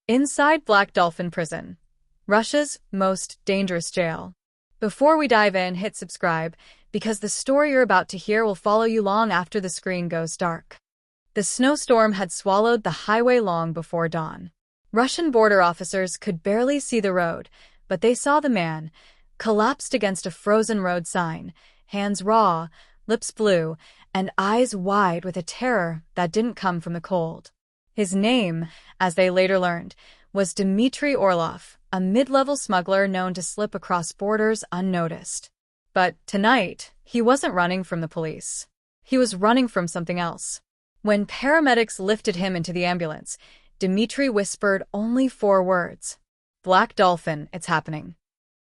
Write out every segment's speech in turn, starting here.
Inside Black Dolphin Prison, Russia's most dangerous jail. Before we dive in, hit subscribe, because the story you're about to hear will follow you long after the screen goes dark. The snowstorm had swallowed the highway long before dawn. Russian border officers could barely see the road, but they saw the man, collapsed against a frozen road sign, hands raw, lips blue, and eyes wide with a terror that didn't come from the cold. His name, as they later learned, was Dmitry Orlov, a mid-level smuggler known to slip across borders unnoticed. But tonight, he wasn't running from the police. He was running from something else. When paramedics lifted him into the ambulance, Dmitry whispered only 4 words. "Black Dolphin, it's happening."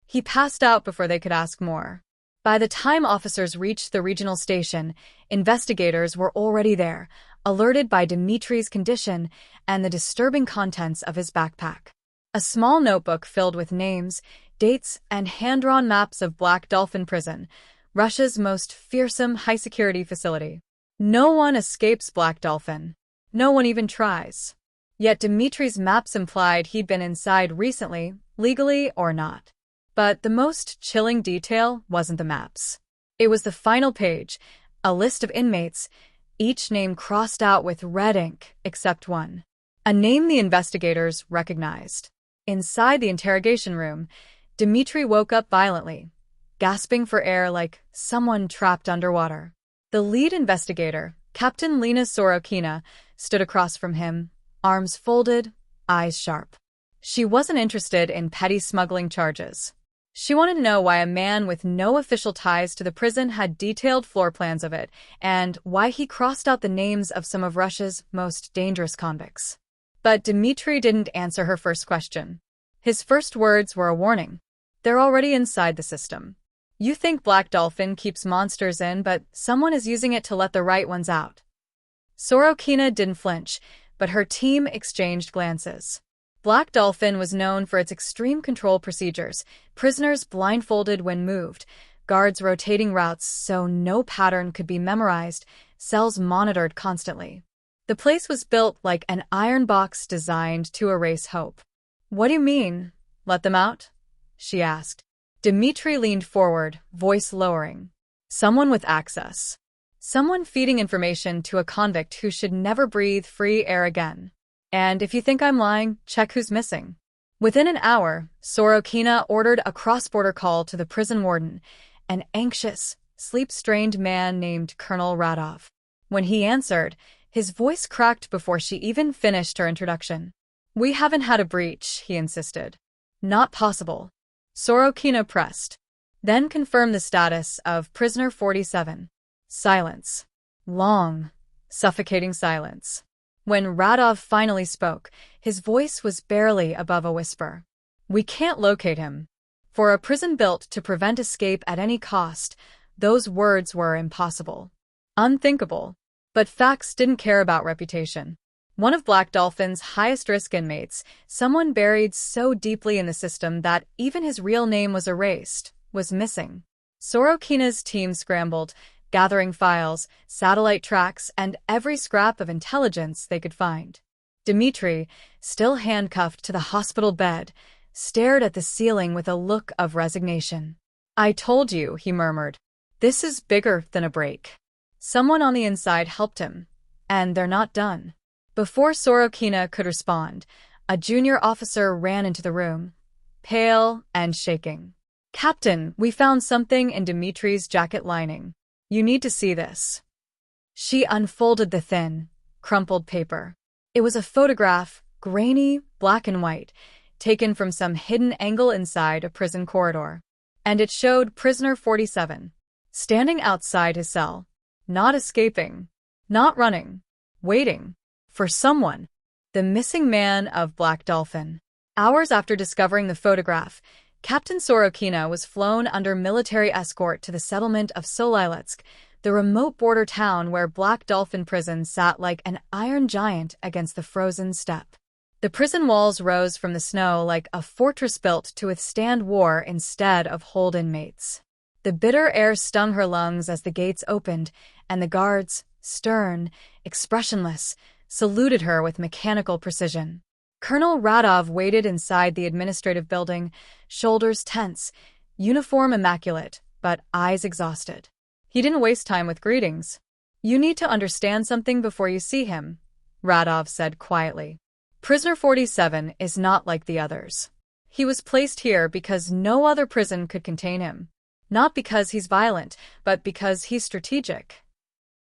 He passed out before they could ask more. By the time officers reached the regional station, investigators were already there, alerted by Dmitry's condition and the disturbing contents of his backpack. A small notebook filled with names, dates, and hand-drawn maps of Black Dolphin Prison, Russia's most fearsome high-security facility. No one escapes Black Dolphin. No one even tries. Yet Dmitry's maps implied he'd been inside recently, legally or not. But the most chilling detail wasn't the maps. It was the final page, a list of inmates, each name crossed out with red ink except one. A name the investigators recognized. Inside the interrogation room, Dmitry woke up violently, gasping for air like someone trapped underwater. The lead investigator, Captain Lena Sorokina, stood across from him, arms folded, eyes sharp. She wasn't interested in petty smuggling charges. She wanted to know why a man with no official ties to the prison had detailed floor plans of it, and why he crossed out the names of some of Russia's most dangerous convicts. But Dmitry didn't answer her first question. His first words were a warning. They're already inside the system. You think Black Dolphin keeps monsters in, but someone is using it to let the right ones out. Sorokina didn't flinch, but her team exchanged glances. Black Dolphin was known for its extreme control procedures, prisoners blindfolded when moved, guards rotating routes so no pattern could be memorized, cells monitored constantly. The place was built like an iron box designed to erase hope. "What do you mean, let them out?" she asked. Dmitry leaned forward, voice lowering. "Someone with access. Someone feeding information to a convict who should never breathe free air again. And if you think I'm lying, check who's missing." Within an hour, Sorokina ordered a cross-border call to the prison warden, an anxious, sleep-strained man named Colonel Radov. When he answered, his voice cracked before she even finished her introduction. "We haven't had a breach," he insisted. "Not possible." Sorokina pressed. "Then confirm the status of prisoner 47. Silence. Long, suffocating silence. When Radov finally spoke, his voice was barely above a whisper. "We can't locate him." For a prison built to prevent escape at any cost, those words were impossible. Unthinkable. But facts didn't care about reputation. One of Black Dolphin's highest-risk inmates, someone buried so deeply in the system that even his real name was erased, was missing. Sorokina's team scrambled, gathering files, satellite tracks, and every scrap of intelligence they could find. Dmitry, still handcuffed to the hospital bed, stared at the ceiling with a look of resignation. "I told you," he murmured. "This is bigger than a break." Someone on the inside helped him, and they're not done. Before Sorokina could respond, a junior officer ran into the room, pale and shaking. "Captain, we found something in Dmitry's jacket lining. You need to see this." She unfolded the thin, crumpled paper. It was a photograph, grainy, black and white, taken from some hidden angle inside a prison corridor. And it showed prisoner 47, standing outside his cell, not escaping, not running, waiting for someone. The missing man of Black Dolphin. Hours after discovering the photograph, Captain Sorokina was flown under military escort to the settlement of Soliletsk, the remote border town where Black Dolphin Prison sat like an iron giant against the frozen steppe. The prison walls rose from the snow like a fortress built to withstand war instead of hold inmates. The bitter air stung her lungs as the gates opened, and the guards, stern, expressionless, saluted her with mechanical precision. Colonel Radov waited inside the administrative building, shoulders tense, uniform immaculate, but eyes exhausted. He didn't waste time with greetings. "You need to understand something before you see him," Radov said quietly. "Prisoner 47 is not like the others. He was placed here because no other prison could contain him. Not because he's violent, but because he's strategic."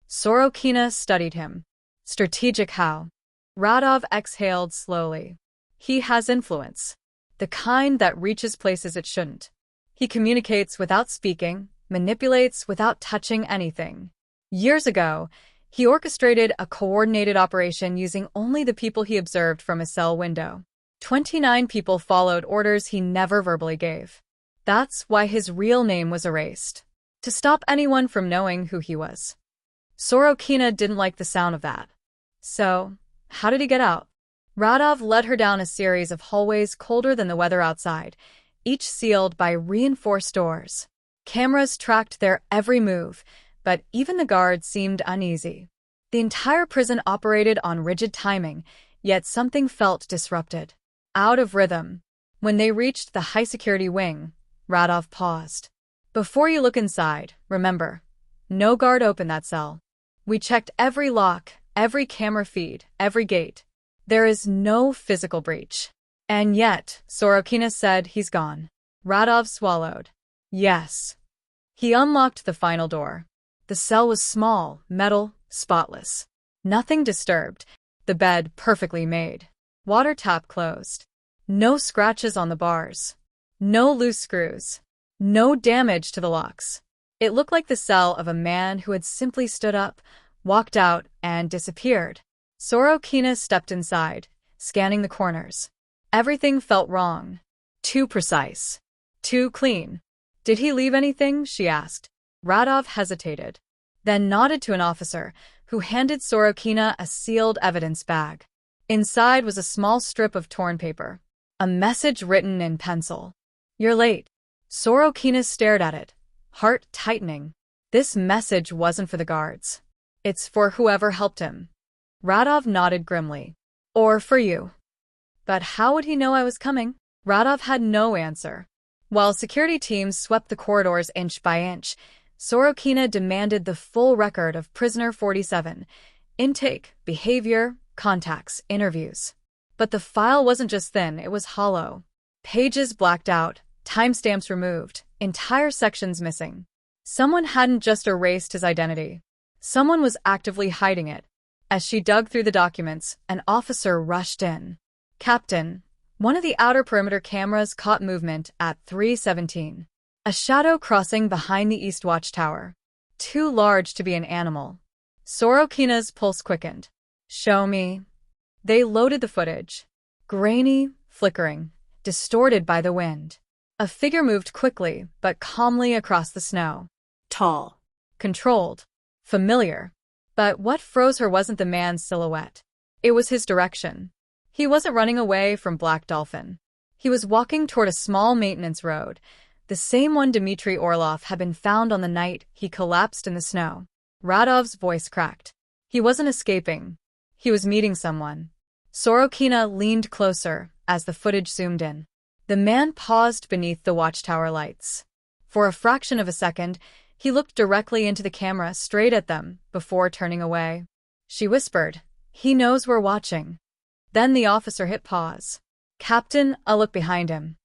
Sorokina studied him. Strategic how? Radov exhaled slowly. "He has influence. The kind that reaches places it shouldn't. He communicates without speaking, manipulates without touching anything. Years ago, he orchestrated a coordinated operation using only the people he observed from his cell window. 29 people followed orders he never verbally gave. That's why his real name was erased. To stop anyone from knowing who he was." Sorokina didn't like the sound of that. "So, how did he get out?" Radov led her down a series of hallways colder than the weather outside, each sealed by reinforced doors. Cameras tracked their every move, but even the guards seemed uneasy. The entire prison operated on rigid timing, yet something felt disrupted. Out of rhythm. When they reached the high-security wing, Radov paused. "Before you look inside, remember, no guard opened that cell. We checked every lock, every camera feed, every gate. There is no physical breach." "And yet," Sorokina said, "he's gone." Radov swallowed. "Yes." He unlocked the final door. The cell was small, metal, spotless. Nothing disturbed. The bed perfectly made. Water tap closed. No scratches on the bars. No loose screws. No damage to the locks. It looked like the cell of a man who had simply stood up, walked out, and disappeared. Sorokina stepped inside, scanning the corners. Everything felt wrong. Too precise. Too clean. "Did he leave anything?" she asked. Radov hesitated, then nodded to an officer, who handed Sorokina a sealed evidence bag. Inside was a small strip of torn paper. A message written in pencil. "You're late." Sorokina stared at it, heart tightening. This message wasn't for the guards. "It's for whoever helped him." Radov nodded grimly. "Or for you." "But how would he know I was coming?" Radov had no answer. While security teams swept the corridors inch by inch, Sorokina demanded the full record of prisoner 47. Intake, behavior, contacts, interviews. But the file wasn't just thin, it was hollow. Pages blacked out, timestamps removed, entire sections missing. Someone hadn't just erased his identity. Someone was actively hiding it. As she dug through the documents, an officer rushed in. "Captain." One of the outer perimeter cameras caught movement at 3:17. A shadow crossing behind the east watchtower. Too large to be an animal. Sorokina's pulse quickened. "Show me." They loaded the footage. Grainy, flickering, distorted by the wind. A figure moved quickly, but calmly across the snow. Tall. Controlled. Familiar. But what froze her wasn't the man's silhouette. It was his direction. He wasn't running away from Black Dolphin. He was walking toward a small maintenance road, the same one Dmitry Orlov had been found on the night he collapsed in the snow. Radov's voice cracked. He wasn't escaping. He was meeting someone. Sorokina leaned closer as the footage zoomed in. The man paused beneath the watchtower lights. For a fraction of a second, he looked directly into the camera, straight at them, before turning away. She whispered, "He knows we're watching." Then the officer hit pause. "Captain," a look behind him.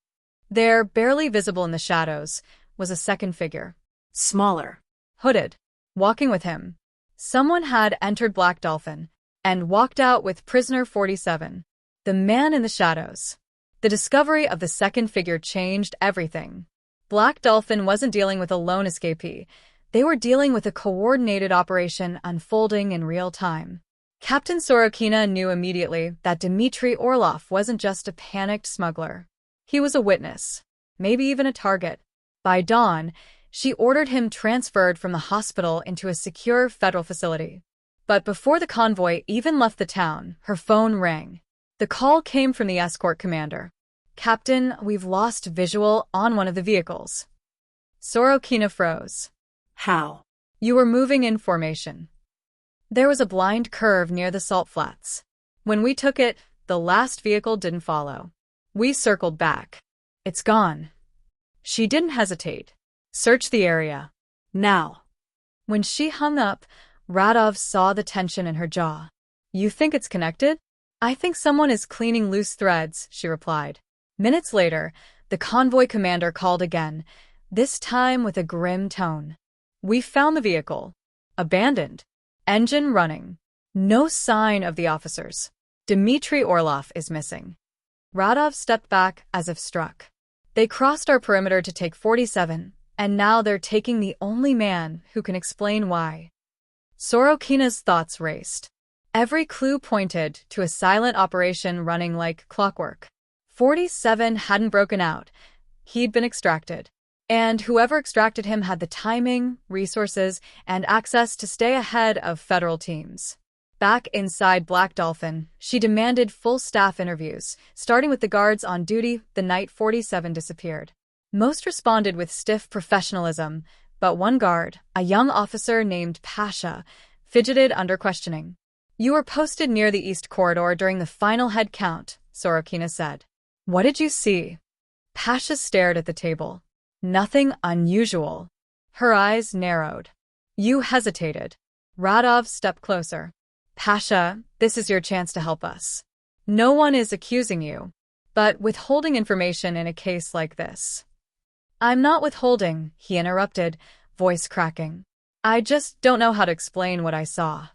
There, barely visible in the shadows, was a second figure. Smaller. Hooded. Walking with him. Someone had entered Black Dolphin and walked out with prisoner 47. The man in the shadows. The discovery of the second figure changed everything. Black Dolphin wasn't dealing with a lone escapee. They were dealing with a coordinated operation unfolding in real time. Captain Sorokina knew immediately that Dmitry Orlov wasn't just a panicked smuggler. He was a witness, maybe even a target. By dawn, she ordered him transferred from the hospital into a secure federal facility. But before the convoy even left the town, her phone rang. The call came from the escort commander. "Captain, we've lost visual on one of the vehicles." Sorokina froze. "How?" "You were moving in formation. There was a blind curve near the salt flats. When we took it, the last vehicle didn't follow. We circled back. It's gone. She didn't hesitate. Search the area. Now. When she hung up, Radov saw the tension in her jaw. You think it's connected? I think someone is cleaning loose threads, she replied. Minutes later, the convoy commander called again, this time with a grim tone. We found the vehicle. Abandoned. Engine running. No sign of the officers. Dmitry Orlov is missing. Radov stepped back as if struck. They crossed our perimeter to take 47, and now they're taking the only man who can explain why. Sorokina's thoughts raced. Every clue pointed to a silent operation running like clockwork. 47 hadn't broken out. He'd been extracted. And whoever extracted him had the timing, resources, and access to stay ahead of federal teams. Back inside Black Dolphin, she demanded full staff interviews, starting with the guards on duty the night 47 disappeared. Most responded with stiff professionalism, but one guard, a young officer named Pasha, fidgeted under questioning. You were posted near the East Corridor during the final head count, Sorokina said. What did you see? Pasha stared at the table. Nothing unusual. Her eyes narrowed. You hesitated. Radov stepped closer. Pasha, this is your chance to help us. No one is accusing you, but withholding information in a case like this. I'm not withholding, he interrupted, voice cracking. I just don't know how to explain what I saw.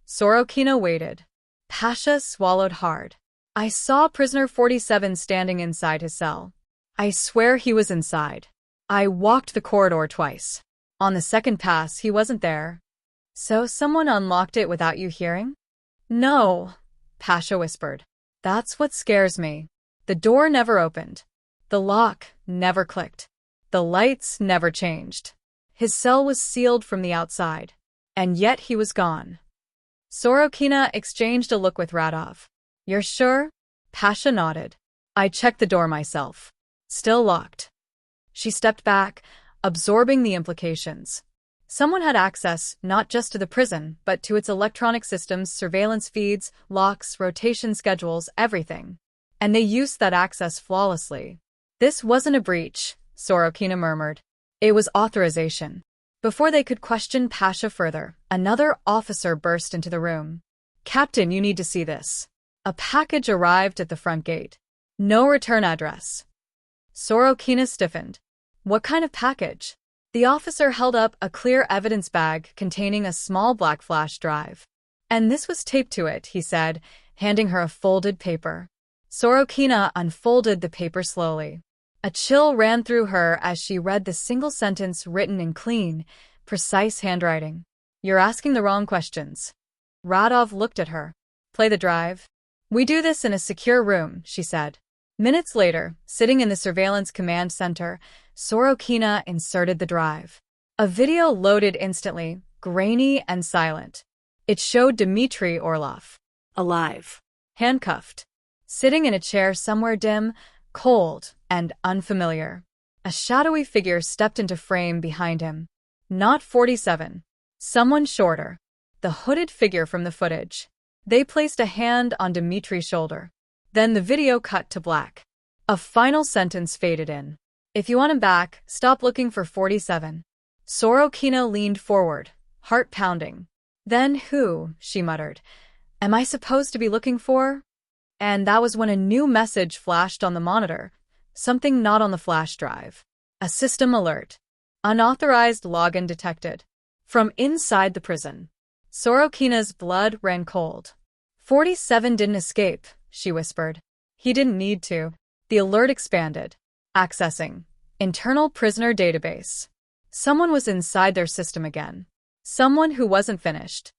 Sorokina waited. Pasha swallowed hard. I saw prisoner 47 standing inside his cell. I swear he was inside. I walked the corridor twice. On the second pass, he wasn't there. So someone unlocked it without you hearing? No, Pasha whispered. That's what scares me. The door never opened. The lock never clicked. The lights never changed. His cell was sealed from the outside. And yet he was gone. Sorokina exchanged a look with Radov. You're sure? Pasha nodded. I checked the door myself. Still locked. She stepped back, absorbing the implications. Someone had access not just to the prison, but to its electronic systems, surveillance feeds, locks, rotation schedules, everything. And they used that access flawlessly. This wasn't a breach, Sorokina murmured. It was authorization. Before they could question Pasha further, another officer burst into the room. Captain, you need to see this. A package arrived at the front gate. No return address. Sorokina stiffened. What kind of package? The officer held up a clear evidence bag containing a small black flash drive. And this was taped to it, he said, handing her a folded paper. Sorokina unfolded the paper slowly. A chill ran through her as she read the single sentence written in clean, precise handwriting. You're asking the wrong questions. Radov looked at her. Play the drive. We do this in a secure room, she said. Minutes later, sitting in the surveillance command center, Sorokina inserted the drive. A video loaded instantly, grainy and silent. It showed Dmitry Orlov. Alive. Handcuffed. Sitting in a chair somewhere dim, cold, and unfamiliar. A shadowy figure stepped into frame behind him. Not 47. Someone shorter. The hooded figure from the footage. They placed a hand on Dmitry's shoulder. Then the video cut to black. A final sentence faded in. If you want him back, stop looking for 47. Sorokina leaned forward, heart pounding. Then who, she muttered, am I supposed to be looking for? And that was when a new message flashed on the monitor. Something not on the flash drive. A system alert. Unauthorized login detected. From inside the prison. Sorokina's blood ran cold. 47 didn't escape, she whispered. He didn't need to. The alert expanded. Accessing. Internal prisoner database. Someone was inside their system again. Someone who wasn't finished.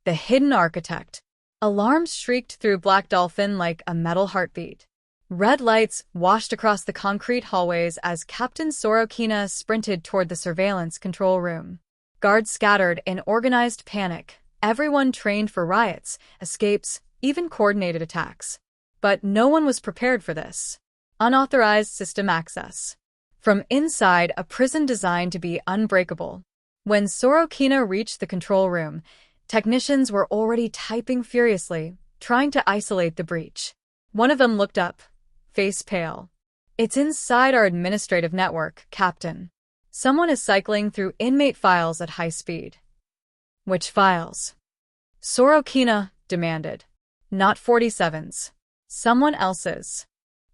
The hidden architect. Alarms shrieked through Black Dolphin like a metal heartbeat. Red lights washed across the concrete hallways as Captain Sorokina sprinted toward the surveillance control room. Guards scattered in organized panic, everyone trained for riots, escapes, even coordinated attacks. But no one was prepared for this. Unauthorized system access. From inside a prison designed to be unbreakable. When Sorokina reached the control room, technicians were already typing furiously, trying to isolate the breach. One of them looked up, face pale. It's inside our administrative network, Captain. Someone is cycling through inmate files at high speed. Which files? Sorokina demanded. Not 47's. Someone else's.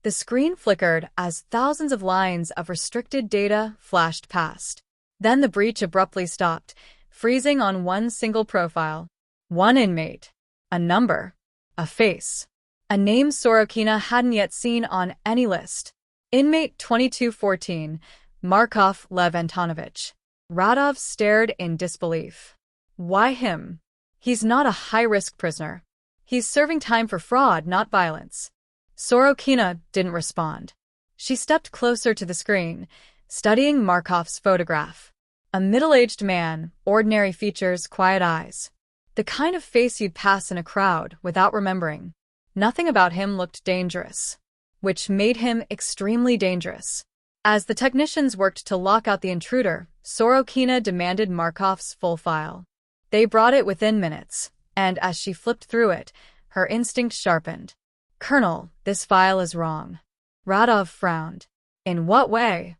The screen flickered as thousands of lines of restricted data flashed past. Then the breach abruptly stopped, freezing on one single profile. One inmate. A number. A face. A name Sorokina hadn't yet seen on any list. Inmate 2214, Markov Lev Antonovich. Radov stared in disbelief. Why him? He's not a high-risk prisoner. He's serving time for fraud, not violence. Sorokina didn't respond. She stepped closer to the screen, studying Markov's photograph. A middle-aged man, ordinary features, quiet eyes. The kind of face you'd pass in a crowd without remembering. Nothing about him looked dangerous, which made him extremely dangerous. As the technicians worked to lock out the intruder, Sorokina demanded Markov's full file. They brought it within minutes, and as she flipped through it, her instinct sharpened. Colonel, this file is wrong. Radov frowned. In what way?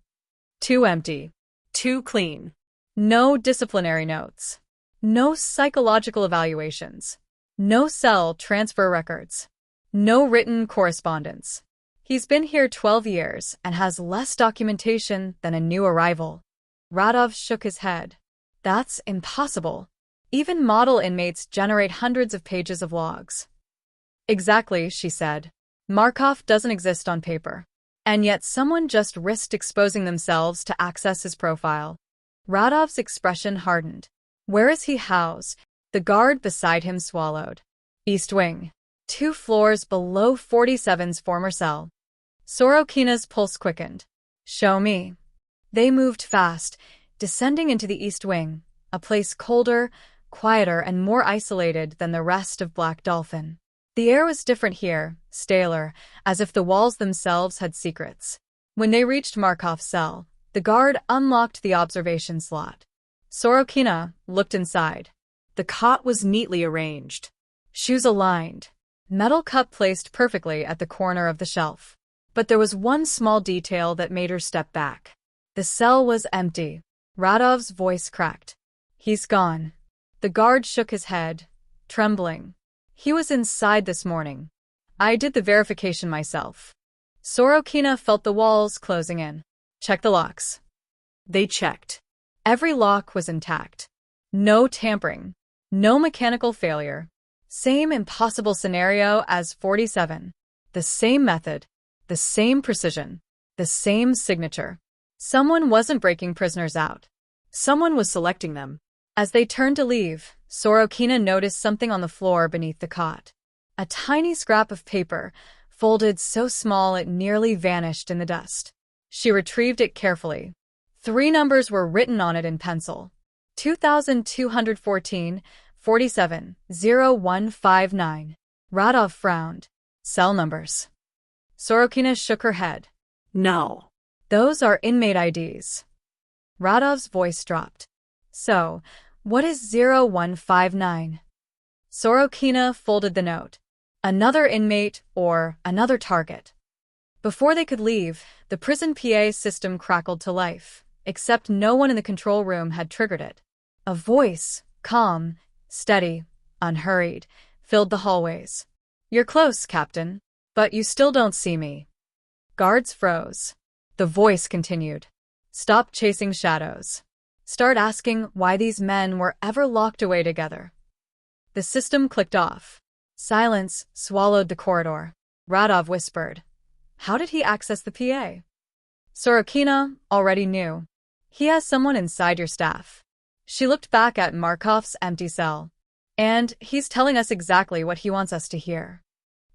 Too empty. Too clean. No disciplinary notes. No psychological evaluations. No cell transfer records. No written correspondence. He's been here 12 years and has less documentation than a new arrival. Radov shook his head. That's impossible. Even model inmates generate hundreds of pages of logs. Exactly, she said. Markov doesn't exist on paper. And yet someone just risked exposing themselves to access his profile. Radov's expression hardened. Where is he housed? The guard beside him swallowed. East Wing. 2 floors below 47's former cell. Sorokina's pulse quickened. Show me. They moved fast, descending into the East Wing, a place colder, quieter, and more isolated than the rest of Black Dolphin. The air was different here, staler, as if the walls themselves had secrets. When they reached Markov's cell, the guard unlocked the observation slot. Sorokina looked inside. The cot was neatly arranged. Shoes aligned. Metal cup placed perfectly at the corner of the shelf. But there was one small detail that made her step back. The cell was empty. Radov's voice cracked. He's gone. The guard shook his head, trembling. He was inside this morning. I did the verification myself. Sorokina felt the walls closing in. Check the locks. They checked. Every lock was intact. No tampering. No mechanical failure. Same impossible scenario as 47. The same method. The same precision. The same signature. Someone wasn't breaking prisoners out. Someone was selecting them. As they turned to leave, Sorokina noticed something on the floor beneath the cot. A tiny scrap of paper, folded so small it nearly vanished in the dust. She retrieved it carefully. 3 numbers were written on it in pencil. 2214, 47, 0159. Radov frowned. Cell numbers. Sorokina shook her head. No. Those are inmate IDs. Radov's voice dropped. So, what is 0159? Sorokina folded the note. Another inmate or another target. Before they could leave, the prison PA system crackled to life, except no one in the control room had triggered it. A voice, calm, steady, unhurried, filled the hallways. You're close, Captain, but you still don't see me. Guards froze. The voice continued. Stop chasing shadows. Start asking why these men were ever locked away together. The system clicked off. Silence swallowed the corridor. Radov whispered. How did he access the PA? Sorokina already knew. He has someone inside your staff. She looked back at Markov's empty cell. And he's telling us exactly what he wants us to hear.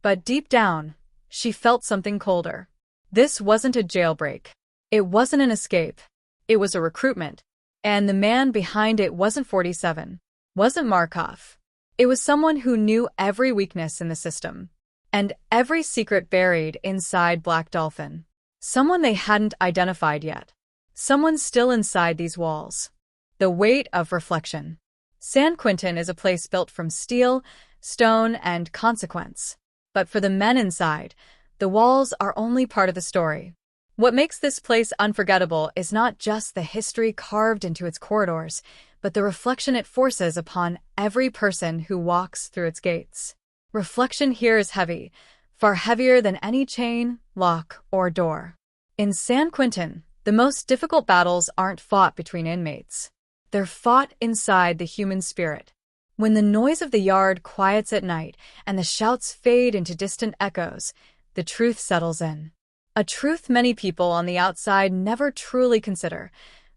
But deep down, she felt something colder. This wasn't a jailbreak. It wasn't an escape. It was a recruitment. And the man behind it wasn't 47. Wasn't Markov. It was someone who knew every weakness in the system. And every secret buried inside Black Dolphin. Someone they hadn't identified yet. Someone still inside these walls. The weight of reflection. San Quentin is a place built from steel, stone, and consequence. But for the men inside, the walls are only part of the story. What makes this place unforgettable is not just the history carved into its corridors, but the reflection it forces upon every person who walks through its gates. Reflection here is heavy, far heavier than any chain, lock, or door. In San Quentin, the most difficult battles aren't fought between inmates. They're fought inside the human spirit. When the noise of the yard quiets at night and the shouts fade into distant echoes, the truth settles in. A truth many people on the outside never truly consider.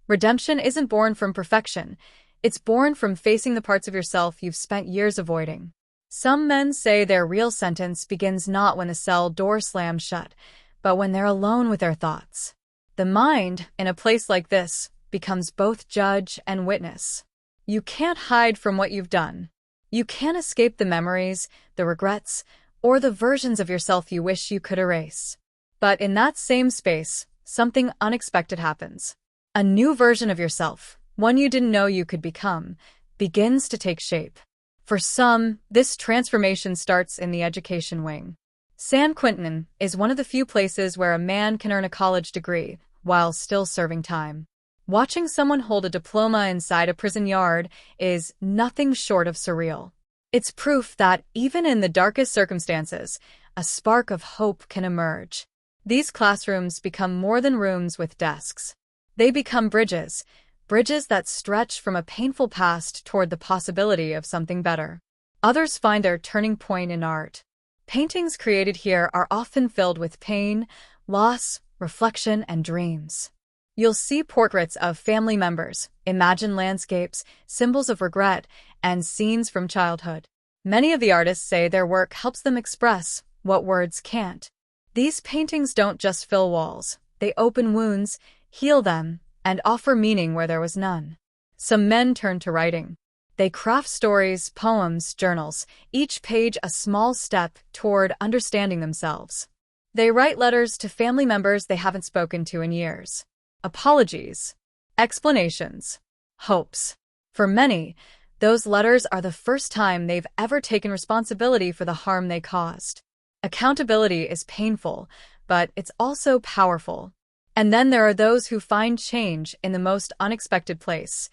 Redemption isn't born from perfection. It's born from facing the parts of yourself you've spent years avoiding. Some men say their real sentence begins not when the cell door slams shut, but when they're alone with their thoughts. The mind, in a place like this, becomes both judge and witness. You can't hide from what you've done. You can't escape the memories, the regrets, or the versions of yourself you wish you could erase. But in that same space, something unexpected happens. A new version of yourself, one you didn't know you could become, begins to take shape. For some, this transformation starts in the education wing. San Quentin is one of the few places where a man can earn a college degree while still serving time. Watching someone hold a diploma inside a prison yard is nothing short of surreal. It's proof that even in the darkest circumstances, a spark of hope can emerge. These classrooms become more than rooms with desks. They become bridges that stretch from a painful past toward the possibility of something better. Others find their turning point in art. Paintings created here are often filled with pain, loss, reflection, and dreams. You'll see portraits of family members, imagined landscapes, symbols of regret, and scenes from childhood. Many of the artists say their work helps them express what words can't. These paintings don't just fill walls, they open wounds, heal them, and offer meaning where there was none. Some men turn to writing. They craft stories, poems, journals, each page a small step toward understanding themselves. They write letters to family members they haven't spoken to in years. Apologies, explanations, hopes. For many, those letters are the first time they've ever taken responsibility for the harm they caused. Accountability is painful, but it's also powerful. And then there are those who find change in the most unexpected place,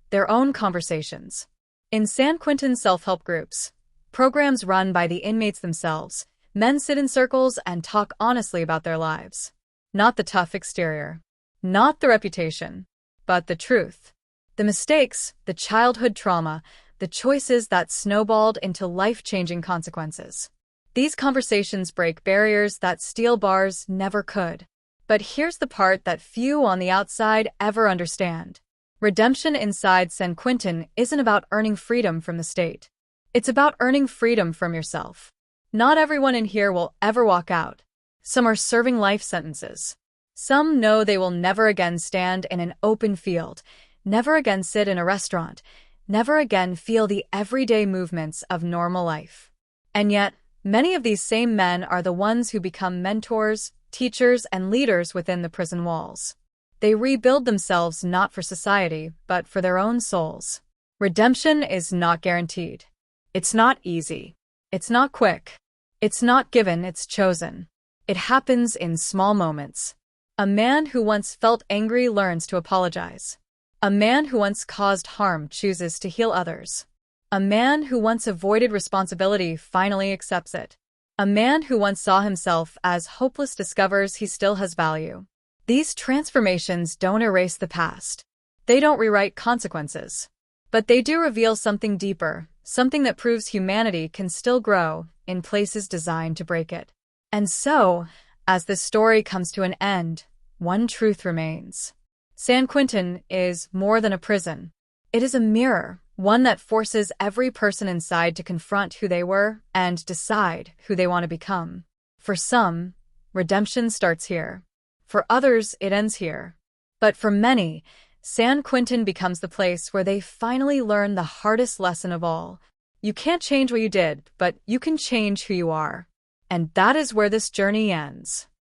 their own conversations. In San Quentin self-help groups, programs run by the inmates themselves, men sit in circles and talk honestly about their lives. Not the tough exterior. Not the reputation, but the truth. The mistakes, the childhood trauma, the choices that snowballed into life-changing consequences. These conversations break barriers that steel bars never could. But here's the part that few on the outside ever understand. Redemption inside San Quentin isn't about earning freedom from the state. It's about earning freedom from yourself. Not everyone in here will ever walk out. Some are serving life sentences. Some know they will never again stand in an open field, never again sit in a restaurant, never again feel the everyday movements of normal life. And yet, many of these same men are the ones who become mentors, teachers, and leaders within the prison walls. They rebuild themselves not for society, but for their own souls. Redemption is not guaranteed. It's not easy. It's not quick. It's not given, it's chosen. It happens in small moments. A man who once felt angry learns to apologize. A man who once caused harm chooses to heal others. A man who once avoided responsibility finally accepts it. A man who once saw himself as hopeless discovers he still has value. These transformations don't erase the past. They don't rewrite consequences. But they do reveal something deeper, something that proves humanity can still grow in places designed to break it. And so, as this story comes to an end, one truth remains. San Quentin is more than a prison. It is a mirror, one that forces every person inside to confront who they were and decide who they want to become. For some, redemption starts here. For others, it ends here. But for many, San Quentin becomes the place where they finally learn the hardest lesson of all. You can't change what you did, but you can change who you are. And that is where this journey ends.